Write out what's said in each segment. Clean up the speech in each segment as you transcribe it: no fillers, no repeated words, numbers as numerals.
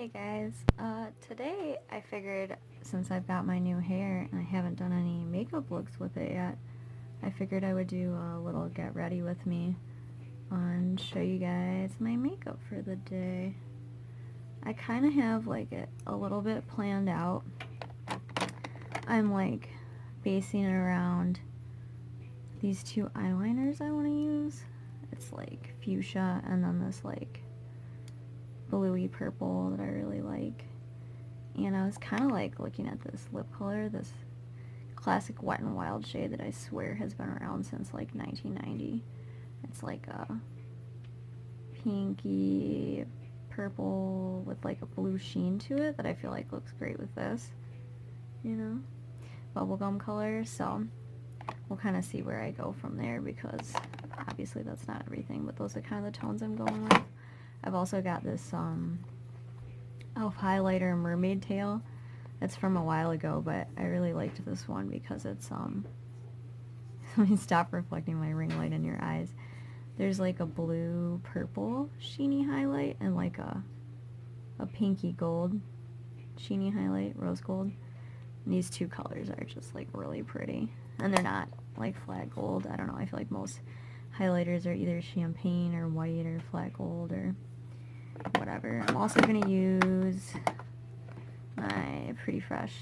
Hey guys, today I figured since I've got my new hair and I haven't done any makeup looks with it yet, I figured I would do a little get ready with me and show you guys my makeup for the day. I kind of have like it a little bit planned out. I'm like basing it around these two eyeliners I want to use. It's like fuchsia and then this like bluey purple that I really like. And I was kind of like looking at this lip color, this classic Wet n Wild shade that I swear has been around since like 1990. It's like a pinky purple with like a blue sheen to it that I feel like looks great with this, you know, bubblegum color. So we'll kind of see where I go from there, because obviously that's not everything, but those are kind of the tones I'm going with. I've also got this e.l.f. highlighter Mermaid Tail. It's from a while ago, but I really liked this one because it's let me stop reflecting my ring light in your eyes. There's like a blue purple sheeny highlight and like a pinky gold sheeny highlight, rose gold. And these two colors are just like really pretty, and they're not like flat gold. I don't know, I feel like most highlighters are either champagne or white or flat gold or whatever. I'm also going to use my Pretty Fresh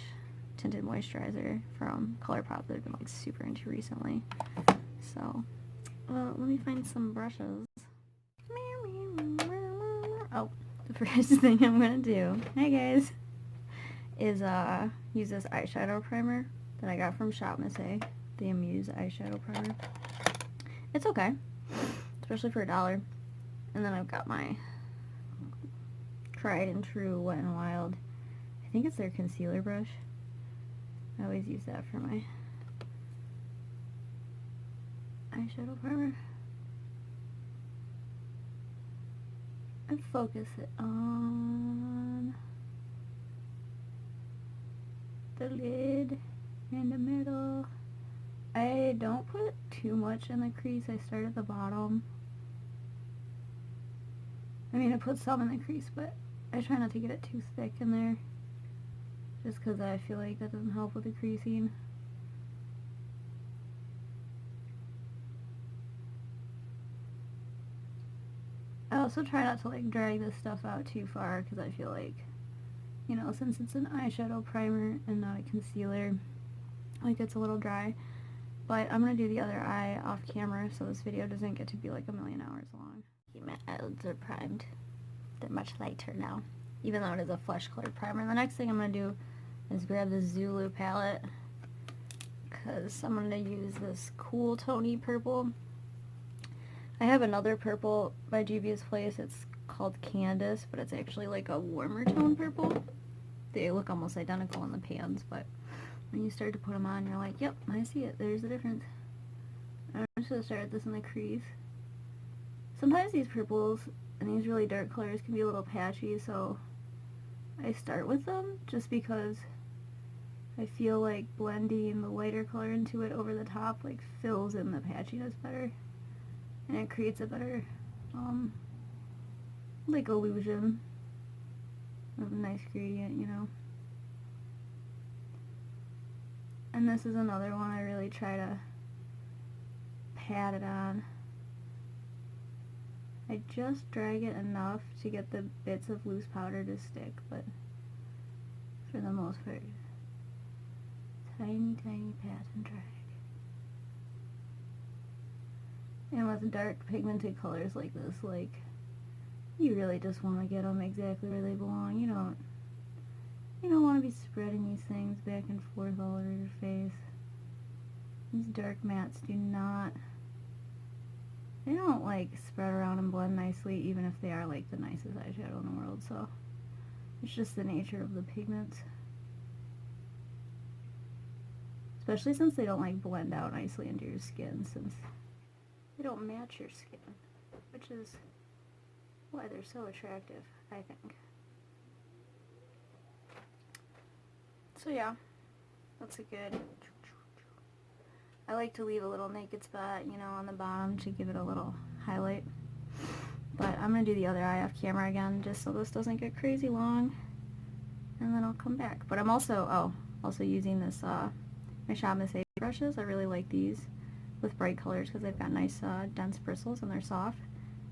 tinted moisturizer from ColourPop that I've been like super into recently. So let me find some brushes. Oh, the first thing I'm going to do, hey guys, is use this eyeshadow primer that I got from Shop Miss A, the Amuse eyeshadow primer. It's okay, especially for $1. And then I've got my tried and true Wet n Wild, I think it's their concealer brush. I always use that for my eyeshadow primer. And focus it on the lid in the middle. I don't put too much in the crease. I start at the bottom. I mean, I put some in the crease, but I try not to get it too thick in there, just because I feel like that doesn't help with the creasing. I also try not to like drag this stuff out too far, because I feel like, you know, since it's an eyeshadow primer and not a concealer, like it's a little dry. But I'm going to do the other eye off camera, so this video doesn't get to be like 1,000,000 hours long. My eyelids are primed. They're much lighter now, even though it is a flesh colored primer. And the next thing I'm going to do is grab the Zulu palette, because I'm going to use this cool tony purple. I have another purple by Juvias Place. It's called Candace, but it's actually like a warmer tone purple. They look almost identical in the pans, but when you start to put them on, you're like, yep, I see it. There's the difference. I'm just going to start this in the crease. Sometimes these purples and these really dark colors can be a little patchy, so I start with them just because I feel like blending the lighter color into it over the top like fills in the patchiness better, and it creates a better like illusion of a nice gradient, you know. And this is another one I really try to pat it on. I just drag it enough to get the bits of loose powder to stick, but for the most part, tiny, tiny pat and drag. And with dark pigmented colors like this, like, you really just want to get them exactly where they belong. You don't want to be spreading these things back and forth all over your face. These dark mattes they don't like spread around and blend nicely, even if they are like the nicest eyeshadow in the world, so it's just the nature of the pigments. Especially since they don't like blend out nicely into your skin, since they don't match your skin, which is why they're so attractive, I think. So yeah, that's a good... I like to leave a little naked spot, you know, on the bottom to give it a little highlight. But I'm going to do the other eye off camera again, just so this doesn't get crazy long. And then I'll come back. But I'm also using this, my Shop Miss A brushes. I really like these with bright colors because they've got nice, dense bristles and they're soft.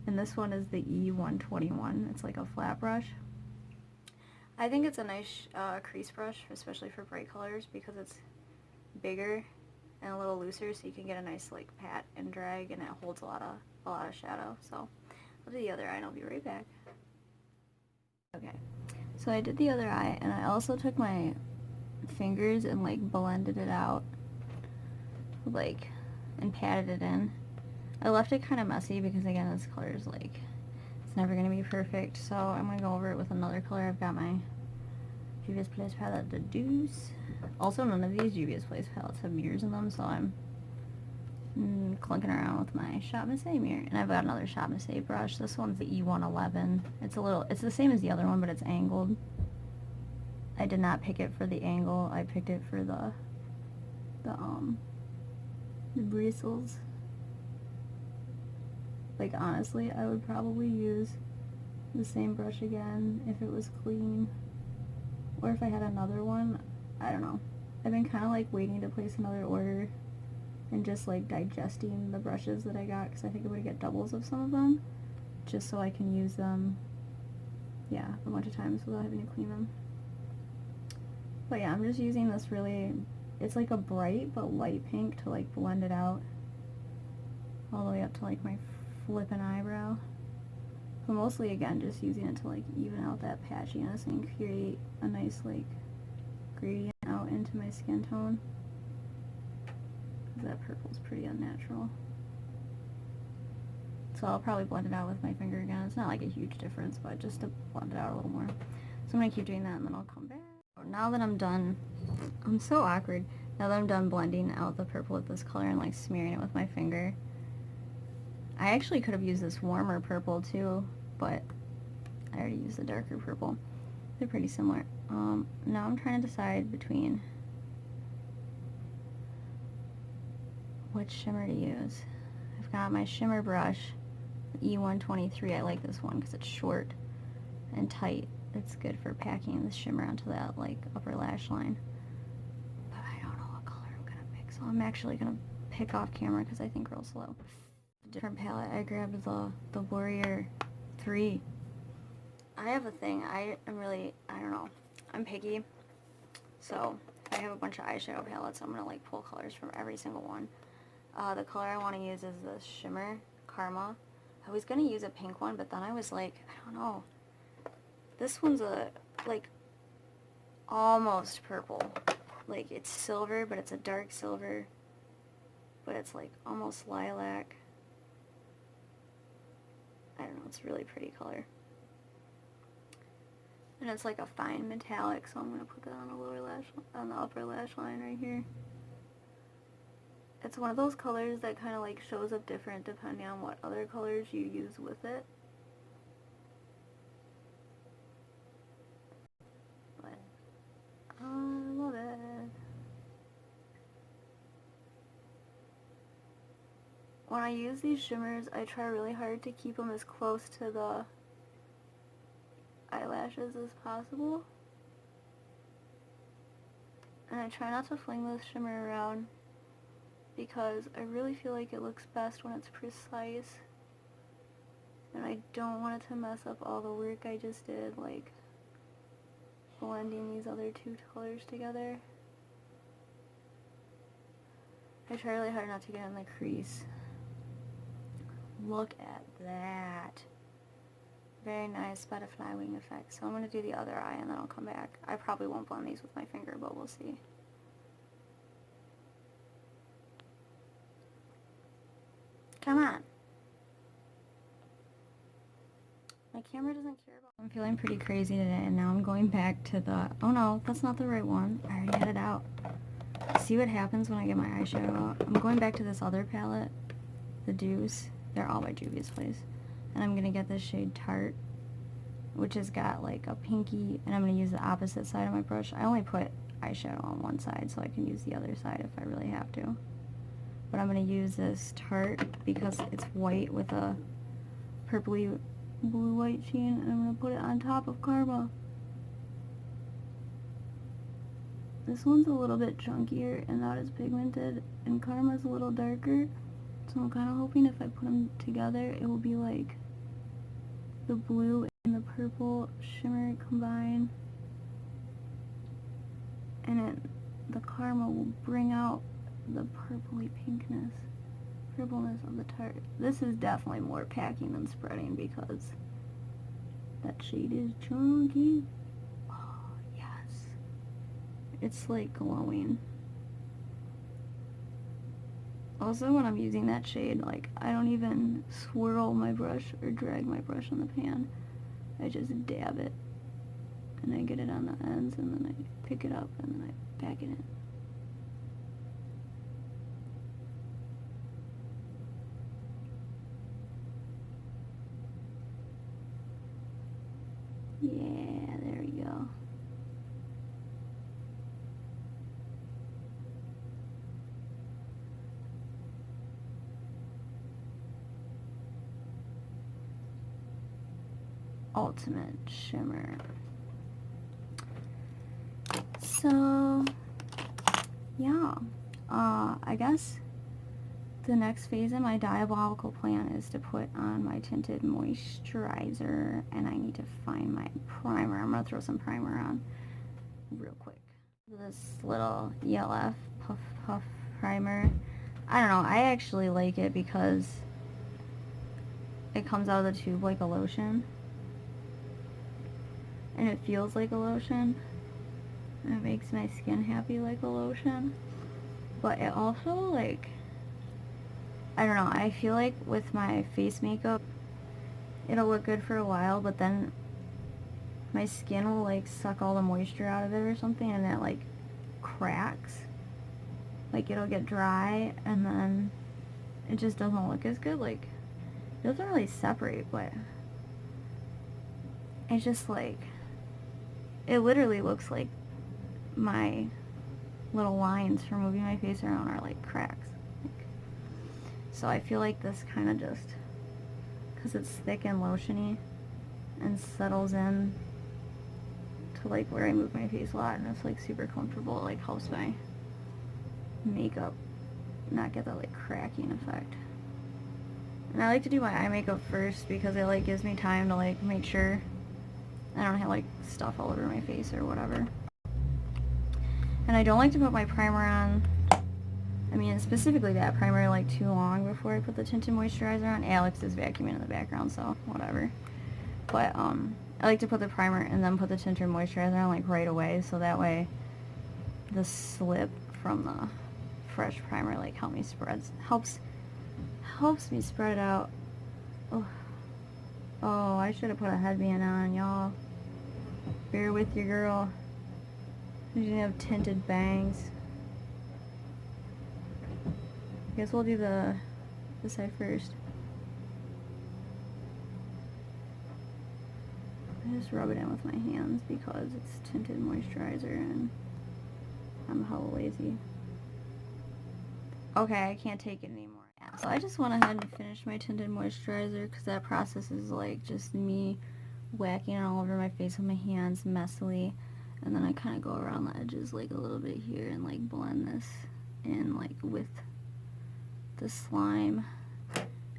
And this one is the E121. It's like a flat brush. I think it's a nice crease brush, especially for bright colors, because it's bigger and a little looser, so you can get a nice like pat and drag, and it holds a lot of shadow. So I'll do the other eye and I'll be right back. Okay, so I did the other eye, and I also took my fingers and like blended it out, like, and patted it in. I left it kind of messy because again, this color is like, it's never going to be perfect, so I'm going to go over it with another color. I've got my Juvias Place palette, the Deuce. Also, none of these Juvias Place palettes have mirrors in them, so I'm clunking around with my Shop Miss A mirror. And I've got another Shop Miss A brush. This one's the E111. It's the same as the other one, but it's angled. I did not pick it for the angle. I picked it for the bristles. Like, honestly, I would probably use the same brush again if it was clean. Or if I had another one. I don't know. I've been kind of like waiting to place another order and just like digesting the brushes that I got, because I think I'm going to get doubles of some of them, just so I can use them, yeah, a bunch of times without having to clean them. But yeah, I'm just using this really, it's like a bright but light pink to like blend it out all the way up to like my flippin' eyebrow. But mostly, again, just using it to like even out that patchiness and create a nice like gradient out into my skin tone. Because that purple's pretty unnatural. So I'll probably blend it out with my finger again. It's not like a huge difference, but just to blend it out a little more. So I'm going to keep doing that, and then I'll come back. Now that I'm done, I'm so awkward. Now that I'm done blending out the purple with this color and like smearing it with my finger, I actually could have used this warmer purple too, but I already used the darker purple. They're pretty similar. Now I'm trying to decide between which shimmer to use. I've got my shimmer brush, the E123. I like this one because it's short and tight. It's good for packing the shimmer onto that like upper lash line. But I don't know what color I'm gonna pick, so I'm actually gonna pick off camera because I think real slow. A different palette. I grabbed the Warrior 3. I have a thing. I don't know. I'm picky, so I have a bunch of eyeshadow palettes. I'm gonna like pull colors from every single one. The color I want to use is this shimmer, Karma. I was gonna use a pink one, but then I was like, I don't know. This one's a like almost purple. Like it's silver, but it's a dark silver. But it's like almost lilac. I don't know. It's a really pretty color. And it's like a fine metallic, so I'm gonna put that on the upper lash line right here. It's one of those colors that kind of like shows up different depending on what other colors you use with it. But I love it. When I use these shimmers, I try really hard to keep them as close to the eyelashes as possible. And I try not to fling this shimmer around because I really feel like it looks best when it's precise. And I don't want it to mess up all the work I just did, like blending these other two colors together. I try really hard not to get in the crease. Look at that. Very nice butterfly wing effect. So I'm going to do the other eye and then I'll come back. I probably won't blend these with my finger, but we'll see. Come on. My camera doesn't care about... I'm feeling pretty crazy today, and now I'm going back to the... Oh no, that's not the right one. I already had it out. See what happens when I get my eyeshadow out? I'm going back to this other palette, the Deuce. They're all by Juvias Place. And I'm going to get this shade Tart, which has got like a pinky, and I'm going to use the opposite side of my brush. I only put eyeshadow on one side so I can use the other side if I really have to. But I'm going to use this Tart because it's white with a purpley blue white sheen, and I'm going to put it on top of Karma. This one's a little bit chunkier and not as pigmented, and Karma's a little darker, so I'm kind of hoping if I put them together, it will be like the blue and the purple shimmer combine, and then the Karma will bring out the purpley purpleness of the tart. This is definitely more packing than spreading because that shade is chunky. Oh, yes. It's like glowing. Also, when I'm using that shade, like, I don't even swirl my brush or drag my brush on the pan. I just dab it, and I get it on the ends, and then I pick it up, and then I pack it in. Yeah, there we go. Ultimate shimmer. So, yeah, I guess the next phase in my diabolical plan is to put on my tinted moisturizer, and I need to find my primer. I'm going to throw some primer on real quick. This little ELF Puff Puff primer. I don't know, I actually like it because it comes out of the tube like a lotion, and it feels like a lotion, and it makes my skin happy like a lotion, but it also, like, I don't know, I feel like with my face makeup, it'll look good for a while, but then my skin will, like, suck all the moisture out of it or something, and it, like, cracks. Like, it'll get dry, and then it just doesn't look as good. Like, it doesn't really separate, but it's just, like, it literally looks like my little lines for moving my face around are, like, cracks. So I feel like this kind of just, because it's thick and lotiony and settles in to, like, where I move my face a lot, and it's, like, super comfortable. It, like, helps my makeup not get that, like, cracking effect. And I like to do my eye makeup first because it, like, gives me time to, like, make sure I don't have, like, stuff all over my face or whatever. And I don't like to put my primer on, I mean, specifically that primer, like, too long before I put the tinted moisturizer on. Alex is vacuuming in the background, so whatever. But, I like to put the primer and then put the tinted moisturizer on, like, right away, so that way the slip from the fresh primer, like, helps me spread it out. Oh, I should have put a headband on, y'all. Bear with your girl. She didn't have tinted bangs. I guess we'll do this side first. I just rub it in with my hands because it's tinted moisturizer and I'm hella lazy. Okay, I can't take it anymore. Yeah, so I just went ahead and finished my tinted moisturizer because that process is, like, just me whacking it all over my face with my hands messily, and then I kind of go around the edges, like, a little bit here and, like, blend this in, like, with the slime.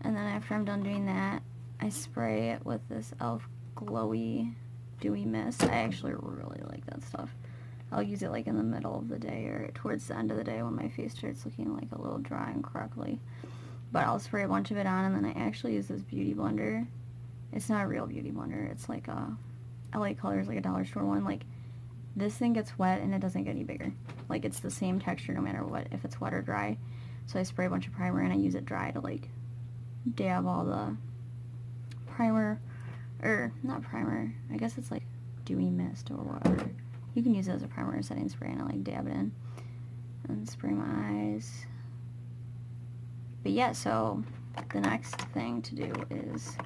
And then after I'm done doing that, I spray it with this e.l.f. glowy dewy mist. I actually really like that stuff. I'll use it, like, in the middle of the day or towards the end of the day when my face starts looking, like, a little dry and crackly. But I'll spray a bunch of it on, and then I actually use this beauty blender. It's not a real beauty blender. It's like a LA Colors, like a dollar store one. Like, this thing gets wet and it doesn't get any bigger. Like, it's the same texture no matter what, if it's wet or dry. So I spray a bunch of primer and I use it dry to, like, dab all the primer, or not primer, I guess it's like dewy mist or whatever. You can use it as a primer or setting spray, and I, like, dab it in and spray my eyes. But yeah, so the next thing to do is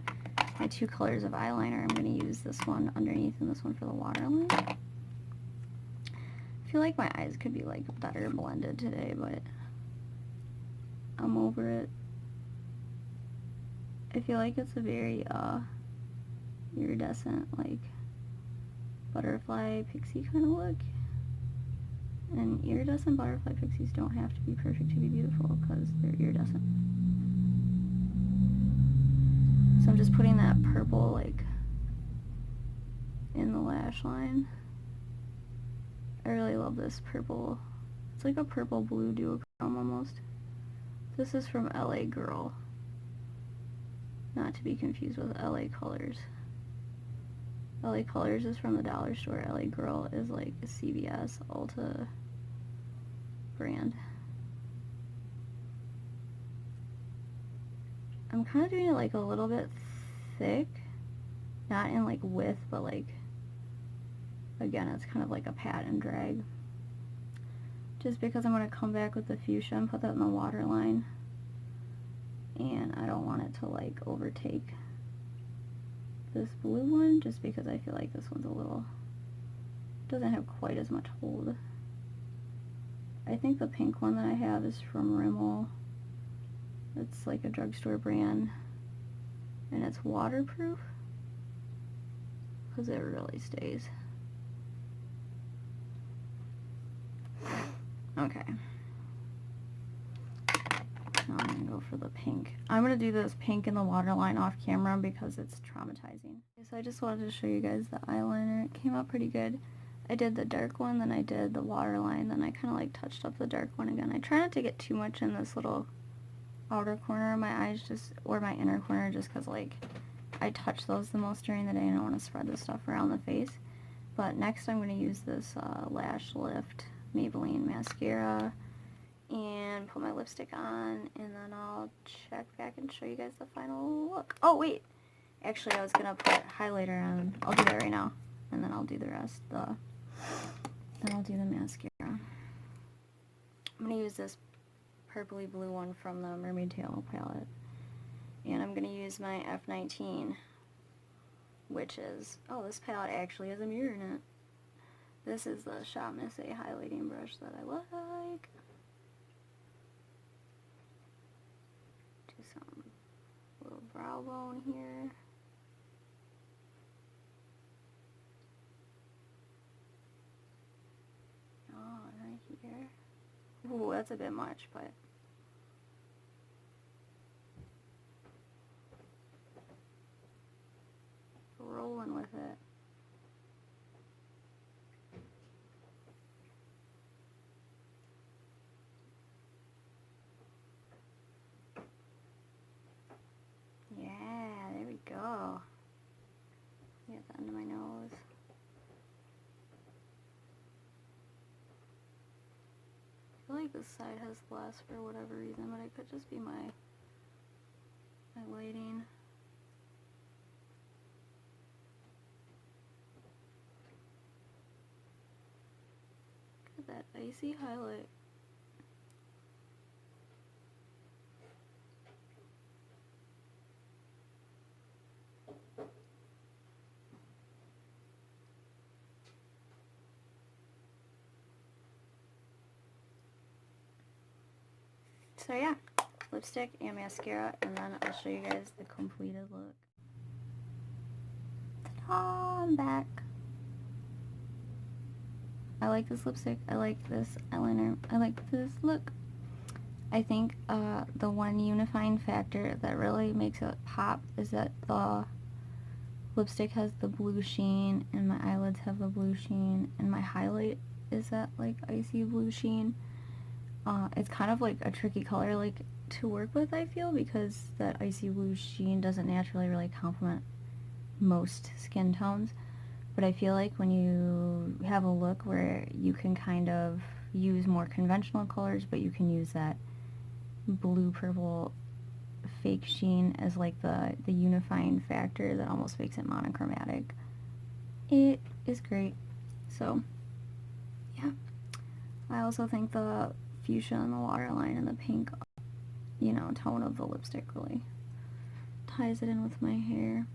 my two colors of eyeliner. I'm going to use this one underneath and this one for the waterline. I feel like my eyes could be, like, better blended today, but I'm over it. I feel like it's a very iridescent, like, butterfly pixie kind of look. And iridescent butterfly pixies don't have to be perfect to be beautiful because they're iridescent. So I'm just putting that purple, like, in the lash line. I really love this purple. It's like a purple blue duochrome almost. This is from LA Girl. Not to be confused with LA Colors. LA Colors is from the dollar store. LA Girl is like a CVS Ulta brand. I'm kind of doing it like a little bit thick. Not in like width, but like, again, it's kind of like a pat and drag. Just because I'm going to come back with the fuchsia and put that in the waterline. And I don't want it to like overtake this blue one, just because I feel like this one's a little, doesn't have quite as much hold. I think the pink one that I have is from Rimmel. It's like a drugstore brand, and it's waterproof because it really stays. Okay. Now I'm going to go for the pink. I'm going to do this pink in the waterline off camera because it's traumatizing. So I just wanted to show you guys the eyeliner. It came out pretty good. I did the dark one, then I did the waterline, then I kind of like touched up the dark one again. I try not to get too much in this little outer corner of my eyes, just, or my inner corner, just because like I touch those the most during the day and I don't want to spread this stuff around the face. But next I'm going to use this Lash Lift Maybelline mascara and put my lipstick on, and then I'll check back and show you guys the final look. Oh wait, actually I was going to put highlighter on. I'll do that right now, and then I'll do the rest. Then I'll do the mascara. I'm going to use this purpley blue one from the Mermaid Tail palette, and I'm going to use my F19, which is, oh, this palette actually has a mirror in it. This is the Shop Miss A highlighting brush that I like. Do some little brow bone here. Oh, right here. Ooh, that's a bit much, but rolling with it. Yeah, there we go. Get that under my nose. I feel like this side has less for whatever reason, but it could just be my lighting. Look at that icy highlight. So yeah, lipstick and mascara, and then I'll show you guys the completed look. Ta-da! I'm back. I like this lipstick, I like this eyeliner, I like this look. I think the one unifying factor that really makes it pop is that the lipstick has the blue sheen, and my eyelids have the blue sheen, and my highlight is that like icy blue sheen. It's kind of like a tricky color like to work with, I feel, because that icy blue sheen doesn't naturally really complement most skin tones. But I feel like when you have a look where you can kind of use more conventional colors, but you can use that blue purple fake sheen as like the unifying factor that almost makes it monochromatic, it is great. So yeah, I also think the fuchsia and the waterline and the pink, you know, tone of the lipstick really ties it in with my hair.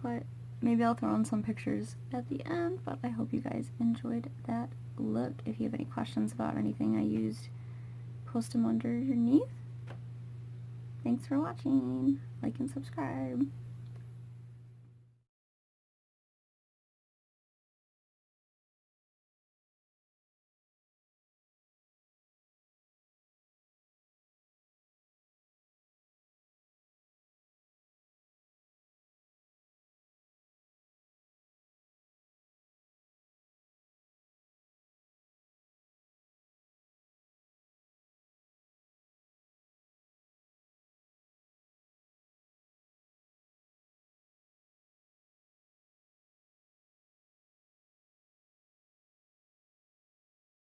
But maybe I'll throw in some pictures at the end, but I hope you guys enjoyed that look. If you have any questions about anything I used, post them underneath. Thanks for watching. Like and subscribe.